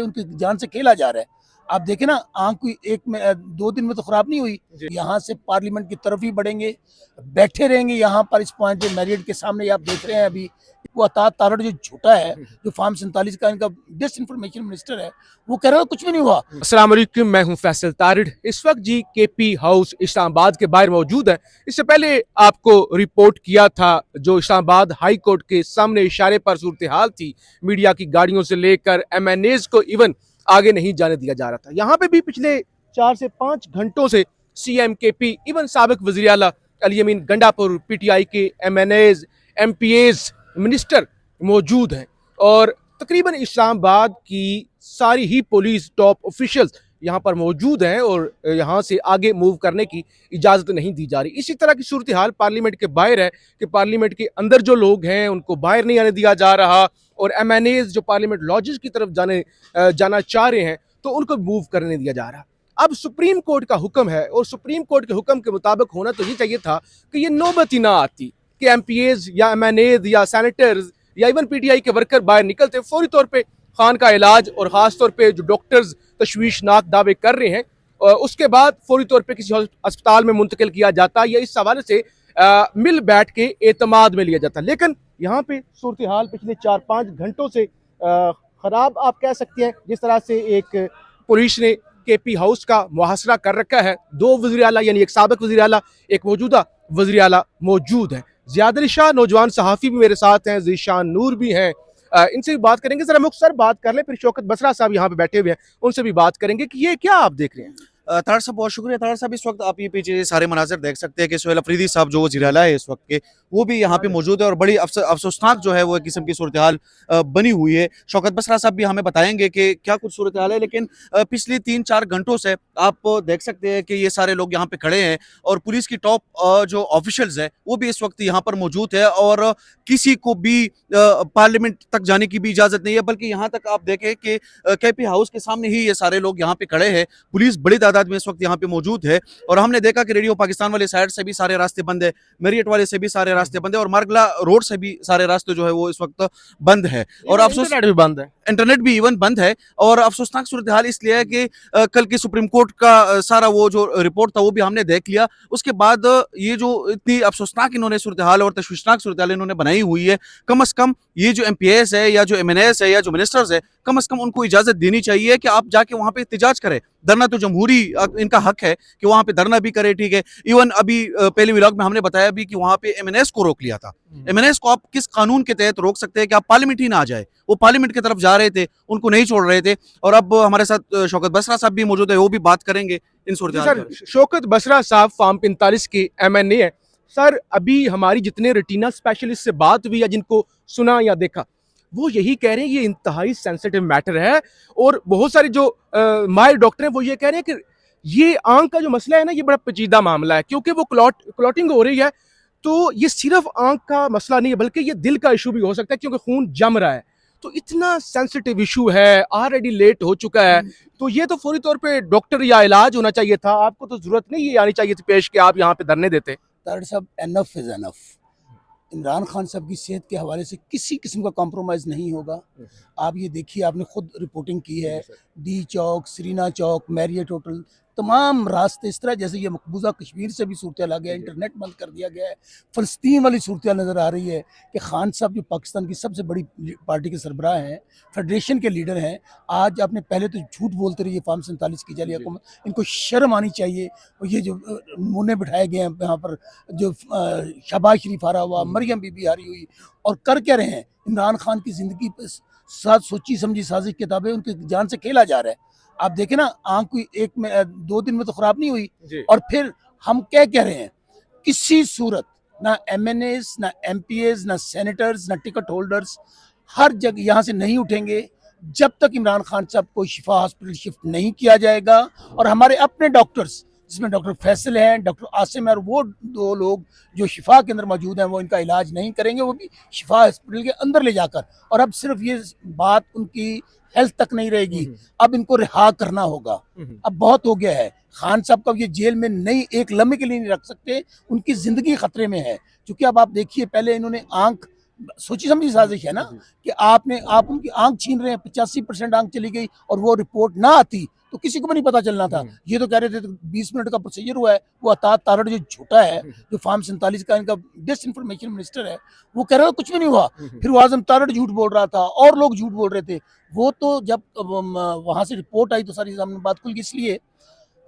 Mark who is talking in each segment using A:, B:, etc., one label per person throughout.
A: उनकी जान से खेला जा रहा है। आप देखें ना, आंख कोई एक में 2 दिन में तो खराब नहीं हुई। यहाँ से पार्लियामेंट की तरफ ही बढ़ेंगे, बैठे रहेंगे यहाँ पर इस पॉइंट पे मैरियट के सामने। आप देख रहे हैं अभी वो अतात तारड़ जो झूठा है, जो फार्म 47 का इनका डिसइंफॉर्मेशन मिनिस्टर है, वो कह रहा है कुछ भी नहीं हुआ।
B: अस्सलाम वालेकुम, मैं हूं फैसल तारिड़। इस वक्त जी केपी हाउस इस्लामाबाद के बाहर मौजूद है। इससे पहले आपको रिपोर्ट किया था जो इस्लामाबाद हाई कोर्ट के सामने इशारे पर सूरत हाल थी, मीडिया की गाड़ियों से लेकर MNAs को इवन आगे नहीं जाने दिया जा रहा था। यहाँ पे भी पिछले 4 से 5 घंटों से CM KP इवन साबिक वज़ीर आला अली अमीन गंडापुर, PTI के MNAs, MPAs, मिनिस्टर मौजूद हैं और तकरीबन इस्लामाबाद की सारी ही पुलिस टॉप ऑफिशियल्स यहाँ पर मौजूद हैं और यहाँ से आगे मूव करने की इजाज़त नहीं दी जा रही। इसी तरह की सूरत हाल पार्लियामेंट के बाहर है कि पार्लियामेंट के अंदर जो लोग हैं उनको बाहर नहीं आने दिया जा रहा और MNAs जो पार्लियामेंट लॉजेस की तरफ जाना चाह रहे हैं तो उनको मूव करने नहीं दिया जा रहा। अब सुप्रीम कोर्ट का हुक्म है और सुप्रीम कोर्ट के हुक्म के मुताबिक होना तो ये चाहिए था कि ये नौबत ही ना आती कि MPAs या MNAs या सैनिटर्स या इवन PTI के वर्कर बाहर निकलते, फौरी तौर पे खान का इलाज और ख़ास तौर पे जो डॉक्टर्स तशवीशनाक दावे कर रहे हैं उसके बाद फौरी तौर पे किसी अस्पताल में मुंतकिल किया जाता या इस हवाले से मिल बैठ के एतमाद में लिया जाता। लेकिन यहाँ पे सूरत हाल पिछले 4-5 घंटों से ख़राब आप कह सकते हैं। जिस तरह से एक पुलिस ने KP हाउस का मुहासरा कर रखा है, 2 वज़ीर आला यानी एक साबिक वज़ीर आला, एक मौजूदा वज़ीर आला मौजूद है। ज़ियाद अली शाह नौजवान सहाफ़ी भी मेरे साथ हैं, ज़ीशान नूर भी हैं, इनसे भी बात करेंगे। जरा मुख्तसर बात कर लें, फिर शौकत बसरा साहब यहाँ पे बैठे हुए हैं, उनसे भी बात करेंगे कि ये क्या आप देख रहे हैं।
C: तार साहब बहुत शुक्रिया। तार साहब इस वक्त आप ये पीछे सारे मनाजिर देख सकते हैं कि सोहेल अफरीदी साहब जो वज़ीर आला है इस वक्त के, वो भी यहाँ पे मौजूद है और बड़ी अफसोसनाक जो है वो एक किस्म की सूरत हाल बनी हुई है। शौकत बसरा साहब भी हमें बताएंगे कि क्या कुछ सूरत हाल है। लेकिन पिछले 3-4 घंटों से आप देख सकते हैं कि ये सारे लोग यहाँ पे खड़े हैं और पुलिस की टॉप जो ऑफिशल्स है वो भी इस वक्त यहाँ पर मौजूद है और किसी को भी पार्लियामेंट तक जाने की भी इजाज़त नहीं है। बल्कि यहाँ तक आप देखें कि KP हाउस के सामने ही ये सारे लोग यहाँ पे खड़े हैं। पुलिस बड़ी तादाद में इस वक्त यहाँ पे मौजूद है और हमने देखा कि रेडियो पाकिस्तान वाले साइड से भी सारे रास्ते बंद है, मेरियट वाले से भी सारे रास्ते बंद है और मार्गला रोड से भी सारे रास्ते जो है वो इस वक्त बंद है और अफसोस
B: भी बंद है,
C: इंटरनेट भी इवन बंद है। और अफसोसनाक सूरत हाल इसलिए है कि कल की सुप्रीम कोर्ट का सारा वो जो रिपोर्ट था वो भी हमने देख लिया। उसके बाद ये जो इतनी अफसोसनाक इन्होंने सूरत हाल और तशवीशनाक सूरत हाल इन्होंने बनाई हुई है, कम अज कम ये जो MPAs है या जो MNAs है या जो मिनिस्टर्स है, कम अज कम उनको इजाजत देनी चाहिए कि आप जाके वहां पे एहतजाज करें। धरना तो जमहूरी इनका हक है कि वहां पे धरना भी करे, ठीक है। इवन अभी पहले व्लॉग में हमने बताया भी कि वहां पे MNAs को रोक लिया था। MNAs को आप किस कानून के तहत रोक सकते हैं कि आप पार्लियामेंट ही ना आ जाए? वो पार्लियामेंट की तरफ जा रहे थे, उनको नहीं छोड़ रहे थे। और अब हमारे साथ शौकत बसरा साहब भी मौजूद है, वो भी बात करेंगे इन सूरत।
B: शौकत बसरा साहब फार्म 45 के MNA है। सर, अभी हमारी जितने रेटिना स्पेशलिस्ट से बात हुई या जिनको सुना या देखा, वो यही कह रहे हैं ये इंतहाई सेंसिटिव मैटर है और बहुत सारे जो माहिर डॉक्टर हैं वो ये कह रहे हैं कि ये आंख का जो मसला है ना, ये बड़ा पेचीदा मामला है क्योंकि वो क्लॉटिंग हो रही है। तो ये सिर्फ आंख का मसला नहीं है बल्कि ये दिल का इशू भी हो सकता है क्योंकि खून जम रहा है। तो इतना सेंसिटिव इशू है, ऑलरेडी लेट हो चुका है, तो ये तो फौरी तौर पे डॉक्टर या इलाज होना चाहिए था। आपको तो जरूरत नहीं ये आनी चाहिए थी पेश कि आप यहाँ पे धरने देते।
A: तारड़ साहब, enough is enough. Imran Khan साहब की सेहत के हवाले से किसी किस्म का कॉम्प्रोमाइज़ नहीं होगा। आप ये देखिए, आपने खुद रिपोर्टिंग की है, D चौक, सरीना चौक, मैरियट होटल, तमाम रास्ते इस तरह जैसे ये मकबूजा कश्मीर से भी सूरत आ गया, इंटरनेट बंद कर दिया गया है। फ़लस्तीन वाली सूरत नज़र आ रही है कि खान साहब जो पाकिस्तान की सबसे बड़ी पार्टी के सरबराह हैं, फेडरेशन के लीडर हैं, आज आपने पहले तो झूठ बोलते रहिए फार्म 47 की जाली हुकूमत, इनको शर्म आनी चाहिए। और ये जो नमूने बिठाए गए हैं यहाँ पर, जो शहबाज शरीफ हारा हुआ, मरियम बीबी हारी हुई, और कर क्या रहे हैं? इमरान खान की ज़िंदगी पर साथ सोची समझी साजिश किताबें उनकी जान से खेला जा रहा है। आप देखें ना, आंख कोई एक में 2 दिन में तो खराब नहीं हुई। और फिर हम क्या कह रहे हैं, किसी सूरत ना MNAs, ना MPAs, ना सेनेटर्स, ना टिकट होल्डर्स हर जगह यहाँ से नहीं उठेंगे जब तक इमरान खान साहब को शिफा हॉस्पिटल शिफ्ट नहीं किया जाएगा। और हमारे अपने डॉक्टर्स, जिसमें डॉक्टर फैसल हैं, डॉक्टर आसिम है, और वो 2 लोग जो शिफा के अंदर मौजूद हैं, वो इनका इलाज नहीं करेंगे, वो भी शिफा हॉस्पिटल के अंदर ले जाकर। और अब सिर्फ ये बात उनकी हेल्थ तक नहीं रहेगी, अब इनको रिहा करना होगा। अब बहुत हो गया है। खान साहब का ये जेल में नहीं, एक लम्हे के लिए नहीं रख सकते, उनकी ज़िंदगी खतरे में है। क्योंकि अब आप देखिए, पहले इन्होंने आंख सोची समझी साजिश है ना कि आप उनकी आंख छीन रहे हैं, 85% आंख चली गई और वो रिपोर्ट ना आती तो किसी को भी नहीं पता चलना था। ये तो कह रहे थे 20 मिनट का प्रोसीजर हुआ है। वो अतात तारड़ जो झूठा है, जो फार्म 47 का इनका डिस इन्फॉर्मेशन मिनिस्टर है, वो कह रहा था कुछ भी नहीं हुआ। फिर वो आजम तारड़ झूठ बोल रहा था और लोग झूठ बोल रहे थे। वो तो जब वहां से रिपोर्ट आई तो सारी सामने बात खुल गई। इसलिए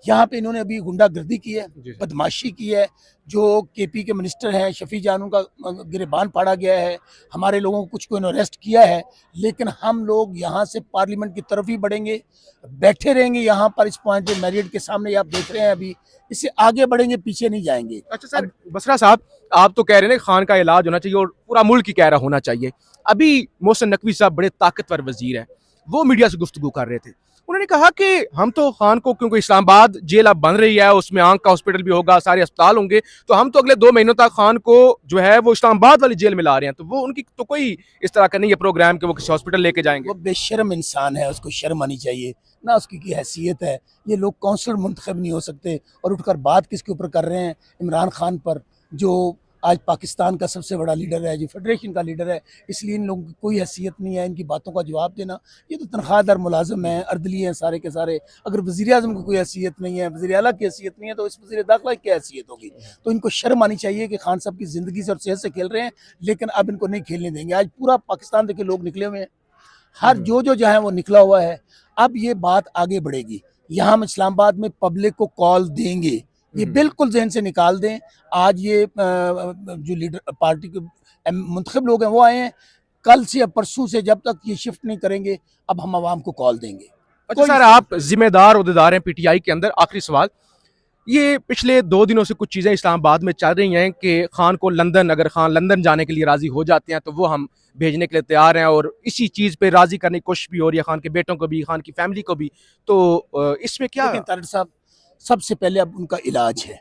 A: यहाँ पे इन्होंने अभी गुंडागर्दी की है, बदमाशी की है। जो केपी के मिनिस्टर हैं शफी जान, उनका गिरबान फाड़ा गया है, हमारे लोगों को कुछ को अरेस्ट किया है। लेकिन हम लोग यहाँ से पार्लियामेंट की तरफ ही बढ़ेंगे, बैठे रहेंगे यहाँ पर इस पॉइंट पे मैरियट के सामने, आप देख रहे हैं अभी। इससे आगे बढ़ेंगे, पीछे नहीं जाएंगे।
B: अच्छा सर, बसरा साहब, आप तो कह रहे हैं खान का इलाज होना चाहिए और पूरा मुल्क ही कह रहा होना चाहिए। अभी मोहसिन नकवी साहब बड़े ताकतवर वजीर हैं, वो मीडिया से गुफ्तगू कर रहे थे। उन्होंने कहा कि हम तो खान को, क्योंकि इस्लामाबाद जेल अब बन रही है, उसमें आंख का हॉस्पिटल भी होगा, सारे अस्पताल होंगे, तो हम तो अगले 2 महीनों तक खान को जो है वो इस्लामाबाद वाली जेल में ला रहे हैं। तो वो उनकी तो कोई इस तरह का नहीं है प्रोग्राम कि वो किसी हॉस्पिटल लेके जाएंगे।
A: वो बेशर्म इंसान है, उसको शर्म आनी चाहिए ना, उसकी की हैसियत है। ये लोग काउंसलर मुंतखब नहीं हो सकते और उठकर बात किसके ऊपर कर रहे हैं? इमरान खान पर, जो आज पाकिस्तान का सबसे बड़ा लीडर है, जो फेडरेशन का लीडर है। इसलिए इन लोगों की कोई हैसियत नहीं है इनकी बातों का जवाब देना। ये तो तनख्वाहदार मुलाजिम हैं, अर्दली हैं सारे के सारे। अगर वज़ीर आज़म की कोई हैसियत नहीं है, वज़ीर आला की हैसियत नहीं है, तो इस वज़ीर दाखिला की क्या हैसियत होगी? तो इनको शर्म आनी चाहिए कि खान साहब की ज़िंदगी से और सेहत से खेल रहे हैं, लेकिन अब इनको नहीं खेलने देंगे। आज पूरा पाकिस्तान देखिए लोग निकले हुए हैं, हर जो जहाँ है वो निकला हुआ है। अब ये बात आगे बढ़ेगी। यहाँ हम इस्लामाबाद में पब्लिक को कॉल देंगे, ये बिल्कुल जहन से निकाल दें। आज ये जो लीडर पार्टी के मुंतखब लोग हैं वो आए हैं, कल से या परसों से जब तक ये शिफ्ट नहीं करेंगे, अब हम आवाम को कॉल देंगे।
B: अच्छा सर, आप जिम्मेदार ओहदेदार हैं पीटीआई के अंदर, आखिरी सवाल, ये पिछले 2 दिनों से कुछ चीज़ें इस्लामाबाद में चल रही हैं कि खान को लंदन, अगर खान लंदन जाने के लिए राज़ी हो जाते हैं तो वो हम भेजने के लिए तैयार हैं, और इसी चीज़ पे राज़ी करने की कोशिश भी हो रही है, खान के बेटों को भी, खान की फैमिली को भी। तो इसमें क्या?
A: तारिक साहब, सबसे पहले अब उनका इलाज है,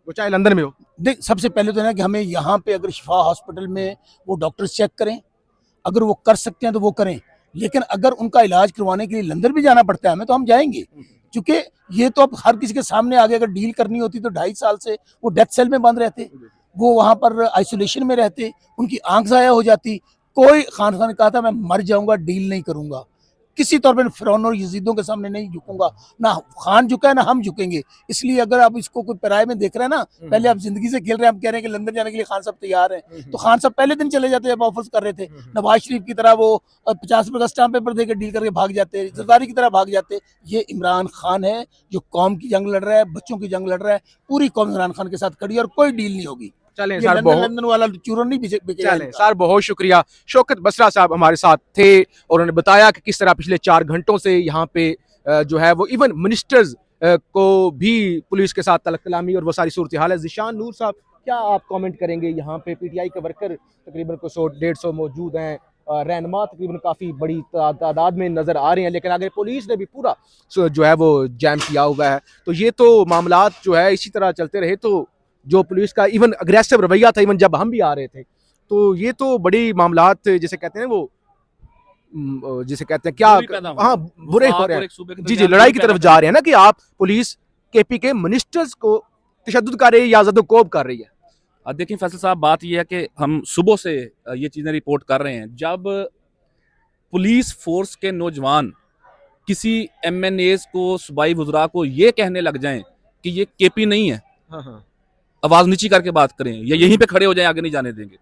B: वो चाहे लंदन में हो।
A: देख सबसे पहले तो ना कि हमें यहाँ पे अगर शिफा हॉस्पिटल में वो डॉक्टर्स चेक करें, अगर वो कर सकते हैं तो वो करें। लेकिन अगर उनका इलाज करवाने के लिए लंदन भी जाना पड़ता है हमें, तो हम जाएंगे। क्योंकि ये तो अब हर किसी के सामने आगे अगर डील करनी होती तो 2.5 साल से वो डेथ सेल में बंद रहते, वो वहाँ पर आइसोलेशन में रहते, उनकी आंख ज़ाया हो जाती। कोई खान ने कहा था मैं मर जाऊंगा, डील नहीं करूंगा, किसी तौर पर फिरौन और यजीदों के सामने नहीं झुकूंगा। ना खान झुका है ना हम झुकेंगे। इसलिए अगर आप इसको कोई पराये में देख रहे हैं ना, पहले आप जिंदगी से खेल रहे हैं, आप कह रहे हैं कि लंदन जाने के लिए खान साहब तैयार हैं, तो खान साहब पहले दिन चले जाते जब ऑफर्स कर रहे थे। नवाज शरीफ की तरह वो 50 रुपए का स्टाम्प पेपर देकर डील करके भाग जाते, जरदारी की तरह भाग जाते। ये इमरान खान है जो कौम की जंग लड़ रहा है, बच्चों की जंग लड़ रहा है। पूरी कौम इमरान खान के साथ खड़ी है और कोई डील नहीं होगी।
B: चलें सर,
A: लंदन वाला चूरन नहीं बिकेगा।
B: चलें सर, बहुत शुक्रिया। शौकत बसरा साहब हमारे साथ थे और उन्होंने बताया कि किस तरह पिछले 4 घंटों से यहाँ पे जो है वो इवन मिनिस्टर्स को भी पुलिस के साथ तलब कलामी और वो सारी सूरत हाल है। ज़िशान नूर साहब, क्या आप कमेंट करेंगे? यहाँ पे पीटीआई के वर्कर तकरीबन को 100-150 मौजूद हैं, रहनुमा तकरीबन काफ़ी बड़ी तादाद में नज़र आ रहे हैं, लेकिन आगे पुलिस ने भी पूरा जो है वो जैम किया हुआ है। तो ये तो मामलात जो है इसी तरह चलते रहे तो जो पुलिस का इवन अग्रेसिव रवैया था, इवन जब हम भी आ रहे थे, तो ये तो बड़ी मामलात जिसे कहते हैं वो जिसे कहते हैं क्या, हाँ बुरे हो रहे हैं। जी, लड़ाई की तरफ जा रहे हैं ना, कि आप पुलिस केपी के मिनिस्टर्स को तशद्दुद कर रही है या ज़दोकोब कर रही है।
D: देखिए फैसल साहब, बात यह है कि हम सुबह से ये चीज़ें रिपोर्ट कर रहे हैं। जब पुलिस फोर्स के नौजवान किसी MNAs को, सूबाई वज़रा को ये कहने लग जाएं कि ये केपी नहीं है, आवाज़ नीची करके बात करें या यहीं पे खड़े हो जाएं, आगे नहीं जाने देंगे,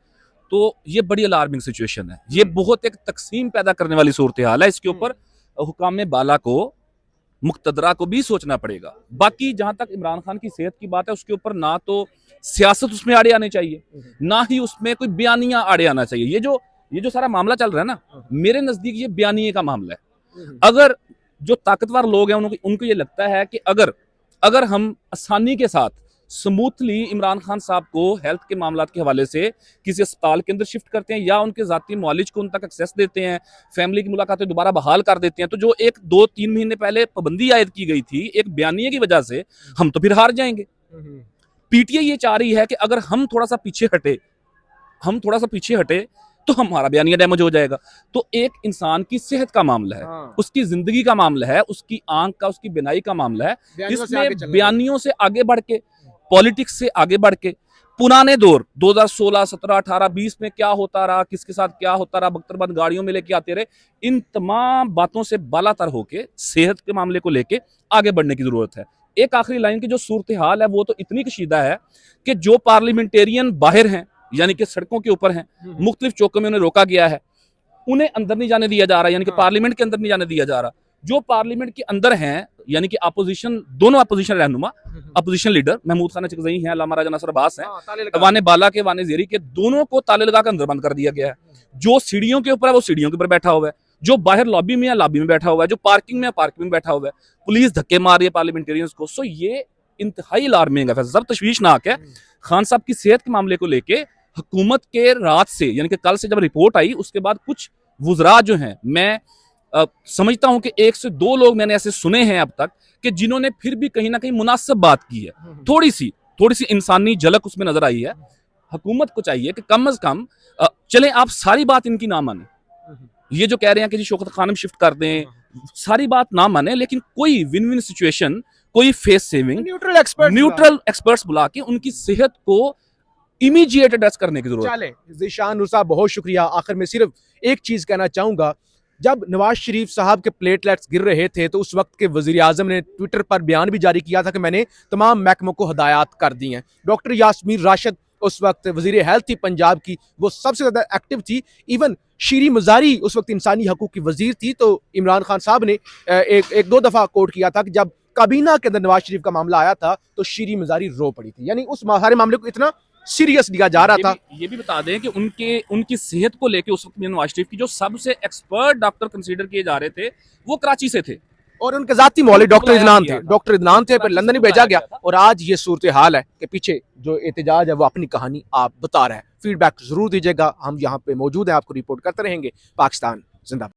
D: तो ये बड़ी अलार्मिंग सिचुएशन है। ये बहुत एक तकसीम पैदा करने वाली सूरत हाल है। इसके ऊपर हुकाम बाला को, मुक्तदरा को भी सोचना पड़ेगा। बाकी जहां तक इमरान खान की सेहत की बात है, उसके ऊपर ना तो सियासत उसमें आड़े आने चाहिए, ना ही उसमें कोई बयानिया आड़े आना चाहिए। ये जो सारा मामला चल रहा है ना, मेरे नजदीक ये बयानिए का मामला है। अगर जो ताकतवर लोग हैं उनको ये लगता है कि अगर हम आसानी के साथ स्मूथली इमरान खान साहब को हेल्थ के मामलात के हवाले से किसी अस्पताल के अंदर शिफ्ट करते हैं या उनके जाती मौलिज को उन तक एक्सेस देते हैं, फैमिली की मुलाकातें दोबारा बहाल कर देते हैं, तो जो 1-2-3 महीने पहले पाबंदी आयद की गई थी एक बयानिए की वजह से, हम तो फिर हार जाएंगे। पीटीआई ये चाह रही है कि अगर हम थोड़ा सा पीछे हटे तो हमारा बयानिया डैमेज हो जाएगा। तो एक इंसान की सेहत का मामला है, उसकी जिंदगी का मामला है, उसकी आंख का, उसकी बिनाई का मामला है। इसमें बयानियों से आगे बढ़ के, पॉलिटिक्स से आगे बढ़ के पुराने दौर 2016, 17, 18, 20 में क्या होता रहा, किसके साथ क्या होता रहा, बख्तरबंद गाड़ियों में लेके आते रहे, इन तमाम बातों से बालातर होके सेहत के मामले को लेके आगे बढ़ने की जरूरत है। एक आखिरी लाइन की जो सूरत हाल है वो तो इतनी कशीदा है कि जो पार्लियामेंटेरियन बाहर हैं, यानी कि सड़कों के ऊपर हैं, मुख्तलिफ चौकों में उन्हें रोका गया है, उन्हें अंदर नहीं जाने दिया जा रहा, यानी कि पार्लियामेंट के अंदर नहीं जाने दिया जा रहा। जो पार्लियामेंट के अंदर हैं, यानी कि अपोजिशन, दोनों अपोजिशन रहनुमा, अपोजिशन लीडर महमूद खान चिकज़ई हैं, अल्लामा राजा नसर अब्बास हैं, वाने बाला के वाने ज़ेरी के, दोनों को ताले लगा कर अंदर बंद कर दिया गया है। जो सीढ़ियों के ऊपर है वो सीढ़ियों के ऊपर बैठा हुआ है, जो बाहर लॉबी में है लॉबी में बैठा हुआ है, जो पार्किंग में है पार्किंग में बैठा हुआ है, पुलिस धक्के मार रही है पार्लियामेंटेरियंस को। सो ये इंतहाई अलार्मिंग है, सब तशवीशनाक है। खान साहब की सेहत के मामले को लेके हुकूमत के रात से, यानी कि कल से जब रिपोर्ट आई उसके बाद कुछ वुज़रा जो हैं, मैं समझता हूं कि 1 से 2 लोग मैंने ऐसे सुने हैं अब तक कि जिन्होंने फिर भी कहीं ना कहीं मुनासिब बात की है, थोड़ी सी इंसानी झलक उसमें नजर आई है। हुकूमत को चाहिए कि कम से कम चले आप सारी बात इनकी ना माने, ये जो कह रहे हैं कि जी शौकत खानम शिफ्ट कर दें, सारी बात ना माने, लेकिन कोई विन विन सिचुएशन, कोई फेस सेविंग, न्यूट्रल एक्सपर्ट्स बुला के उनकी सेहत को इमीडिएट एड्रेस करने की जरूरत है।
B: चले ज़ीशान नूर साहब, बहुत शुक्रिया। आखिर में सिर्फ एक चीज कहना चाहूंगा, जब नवाज शरीफ साहब के प्लेटलेट्स गिर रहे थे तो उस वक्त के वजीर आजम ने ट्विटर पर बयान भी जारी किया था कि मैंने तमाम महकमों को हदायत कर दी हैं। डॉक्टर यास्मीन राशिद उस वक्त वजीर हेल्थ थी पंजाब की, वो सबसे ज़्यादा एक्टिव थी। इवन शीरी मजारी उस वक्त इंसानी हकूक़ की वजीर थी। तो इमरान खान साहब ने एक दो दफ़ा कोट किया था कि जब काबीना के अंदर नवाज शरीफ का मामला आया था तो शीरी मजारी रो पड़ी थी, यानी उस सारे मामले को इतना सीरियस लिया जा रहा था।
D: ये भी बता दें कि उनकी सेहत को लेके उस वक्त नवाज शरीफ की जो सबसे एक्सपर्ट डॉक्टर कंसीडर किए जा रहे थे वो कराची से थे,
B: और उनके जाती मौले डॉक्टर इदनान थे, पर लंदन ही भेजा गया। और आज ये सूरत हाल है कि पीछे जो एहतजाज है वो अपनी कहानी आप बता रहा है। फीडबैक जरूर दीजिएगा, हम यहाँ पे मौजूद हैं, आपको रिपोर्ट करते रहेंगे। पाकिस्तान जिंदाबाद।